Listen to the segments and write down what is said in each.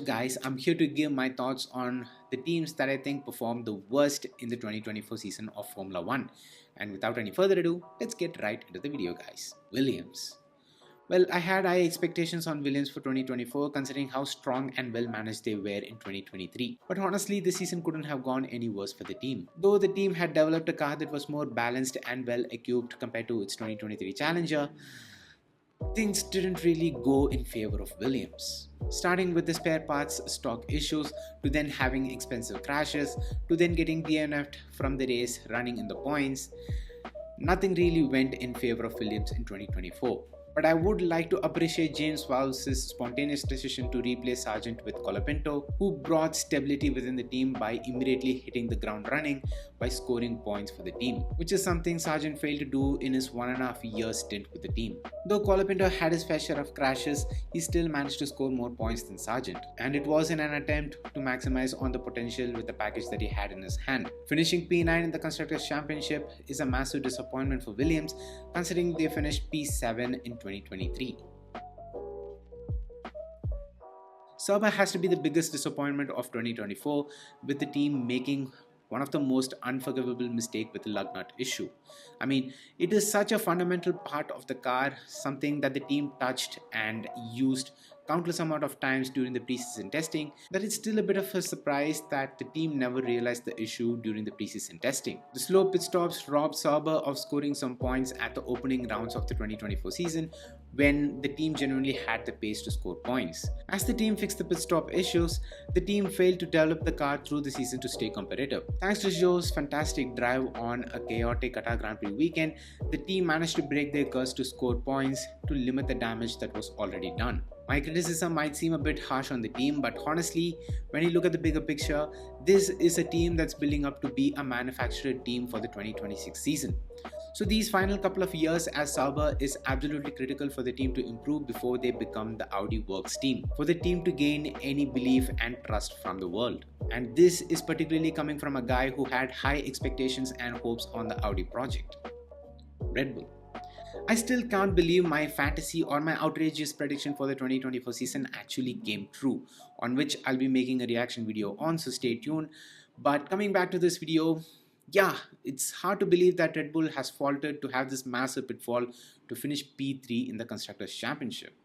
guys, I'm here to give my thoughts on the teams that I think performed the worst in the 2024 season of Formula 1. And without any further ado, let's get right into the video guys. Williams. Well, I had high expectations on Williams for 2024 considering how strong and well managed they were in 2023. But honestly, this season couldn't have gone any worse for the team. Though the team had developed a car that was more balanced and well equipped compared to its 2023 challenger, things didn't really go in favor of Williams. Starting with the spare parts stock issues, to then having expensive crashes, to then getting DNF'd from the race running in the points, nothing really went in favor of Williams in 2024. But I would like to appreciate James Vowles' spontaneous decision to replace Sargent with Colapinto, who brought stability within the team by immediately hitting the ground running by scoring points for the team, which is something Sargent failed to do in his 1.5-year stint with the team. Though Colapinto had his fair share of crashes, he still managed to score more points than Sargent, and it was in an attempt to maximize on the potential with the package that he had in his hand. Finishing P9 in the Constructors' Championship is a massive disappointment for Williams, considering they finished P7 in 2023. Sauber has to be the biggest disappointment of 2024, with the team making one of the most unforgivable mistakes with the lug nut issue. I mean, it is such a fundamental part of the car, something that the team touched and used countless amount of times during the preseason testing, that it's still a bit of a surprise that the team never realized the issue during the preseason testing. The slow pit stops robbed Sauber of scoring some points at the opening rounds of the 2024 season, when the team genuinely had the pace to score points. As the team fixed the pit stop issues, the team failed to develop the car through the season to stay competitive. Thanks to Zhou's fantastic drive on a chaotic Qatar Grand Prix weekend, the team managed to break their curse to score points to limit the damage that was already done. My criticism might seem a bit harsh on the team, but honestly, when you look at the bigger picture, this is a team that's building up to be a manufactured team for the 2026 season. So these final couple of years as Sauber is absolutely critical for the team to improve before they become the Audi Works team, for the team to gain any belief and trust from the world. And this is particularly coming from a guy who had high expectations and hopes on the Audi project, Red Bull. I still can't believe my fantasy or my outrageous prediction for the 2024 season actually came true, on which I'll be making a reaction video on, so stay tuned. But coming back to this video, yeah, it's hard to believe that Red Bull has faltered to have this massive pitfall to finish P3 in the Constructors' Championship,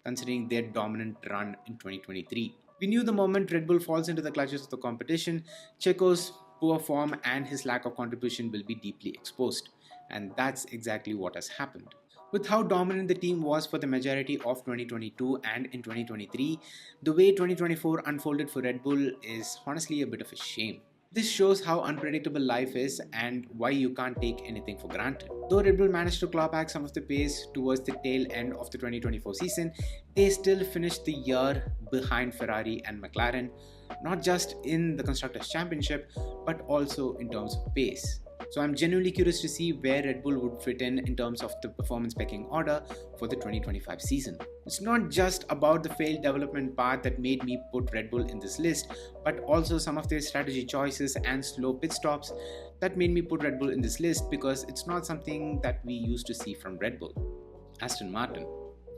considering their dominant run in 2023. We knew the moment Red Bull falls into the clutches of the competition, Checo's poor form and his lack of contribution will be deeply exposed. And that's exactly what has happened. With how dominant the team was for the majority of 2022 and in 2023, the way 2024 unfolded for Red Bull is honestly a bit of a shame. This shows how unpredictable life is and why you can't take anything for granted. Though Red Bull managed to claw back some of the pace towards the tail end of the 2024 season, they still finished the year behind Ferrari and McLaren, not just in the Constructors' Championship, but also in terms of pace. So I'm genuinely curious to see where Red Bull would fit in terms of the performance pecking order for the 2025 season. It's not just about the failed development path that made me put Red Bull in this list, but also some of their strategy choices and slow pit stops that made me put Red Bull in this list, because it's not something that we used to see from Red Bull. Aston Martin.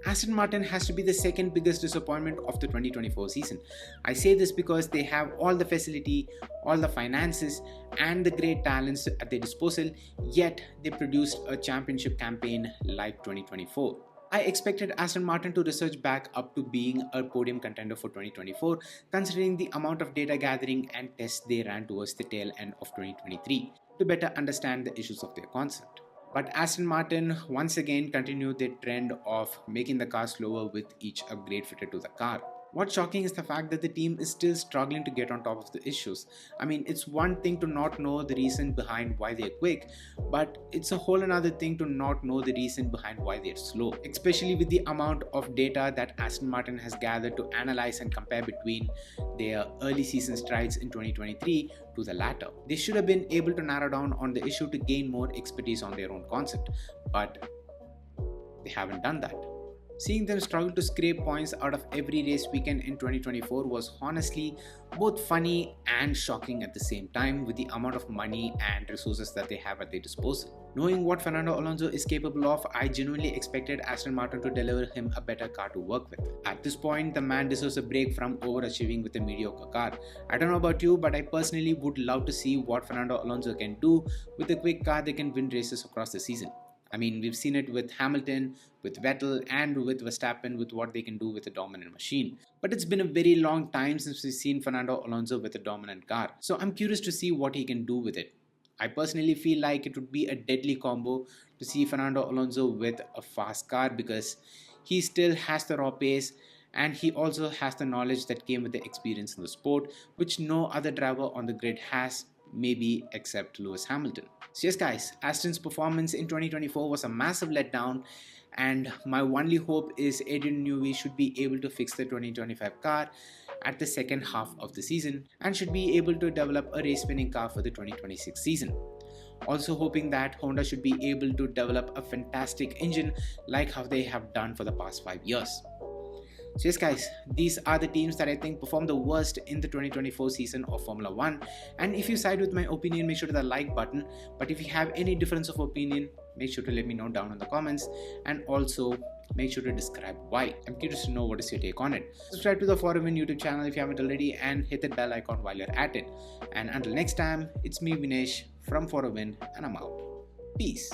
Aston Martin has to be the second biggest disappointment of the 2024 season. I say this because they have all the facility, all the finances, and the great talents at their disposal, yet they produced a championship campaign like 2024. I expected Aston Martin to resurge back up to being a podium contender for 2024, considering the amount of data gathering and tests they ran towards the tail end of 2023 to better understand the issues of their concept. But Aston Martin once again continued their trend of making the car slower with each upgrade fitted to the car. What's shocking is the fact that the team is still struggling to get on top of the issues. I mean, it's one thing to not know the reason behind why they're quick, but it's a whole another thing to not know the reason behind why they're slow, especially with the amount of data that Aston Martin has gathered to analyze and compare between their early season strides in 2023 to the latter. They should have been able to narrow down on the issue to gain more expertise on their own concept, but they haven't done that. Seeing them struggle to scrape points out of every race weekend in 2024 was honestly both funny and shocking at the same time, with the amount of money and resources that they have at their disposal. Knowing what Fernando Alonso is capable of, I genuinely expected Aston Martin to deliver him a better car to work with. At this point, the man deserves a break from overachieving with a mediocre car. I don't know about you, but I personally would love to see what Fernando Alonso can do with a quick car that can win races across the season. I mean, we've seen it with Hamilton, with Vettel, and with Verstappen with what they can do with a dominant machine. But it's been a very long time since we've seen Fernando Alonso with a dominant car. So I'm curious to see what he can do with it. I personally feel like it would be a deadly combo to see Fernando Alonso with a fast car, because he still has the raw pace and he also has the knowledge that came with the experience in the sport, which no other driver on the grid has, maybe except Lewis Hamilton. So yes guys, Aston's performance in 2024 was a massive letdown, and my only hope is Adrian Newey should be able to fix the 2025 car at the second half of the season and should be able to develop a race winning car for the 2026 season. Also hoping that Honda should be able to develop a fantastic engine like how they have done for the past 5 years. So yes guys, these are the teams that I think performed the worst in the 2024 season of Formula 1, and if you side with my opinion, make sure to the like button, but if you have any difference of opinion, make sure to let me know down in the comments, and also make sure to describe why. I'm curious to know what is your take on it. Subscribe to the Forum YouTube channel if you haven't already, and hit that bell icon while you're at it. And until next time, it's me Vinesh from Forum, and I'm out. Peace.